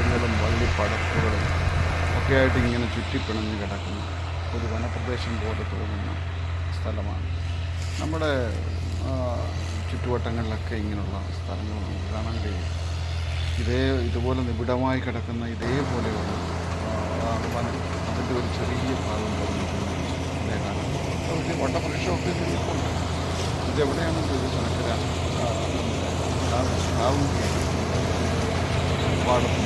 മരങ്ങളും വള്ളിപ്പടർപ്പുകളും ഒക്കെ ആയിട്ട് ഇങ്ങനെ ചുറ്റിപ്പിണഞ്ഞ് കിടക്കുന്ന ഒരു വനപ്രദേശം പോലെ തോന്നുന്ന സ്ഥലമാണ്. നമ്മുടെ ചുറ്റുവട്ടങ്ങളിലൊക്കെ ഇങ്ങനെയുള്ള സ്ഥലങ്ങൾ നമുക്ക് കാണാൻ കഴിയും. ഇതുപോലെ നിബിഡമായി കിടക്കുന്ന ഇതേപോലെയുള്ള വനം, അതിൻ്റെ ഒരു ചെറിയ ഭാഗം ഇതേ കാണാം. വലിയ വട്ടവൃക്ഷമൊക്കെ ഇതിലിപ്പുണ്ട്. ഇതെവിടെയാണെന്ന് ചോദിച്ചാൽ കാവുങ്കി പാടത്ത്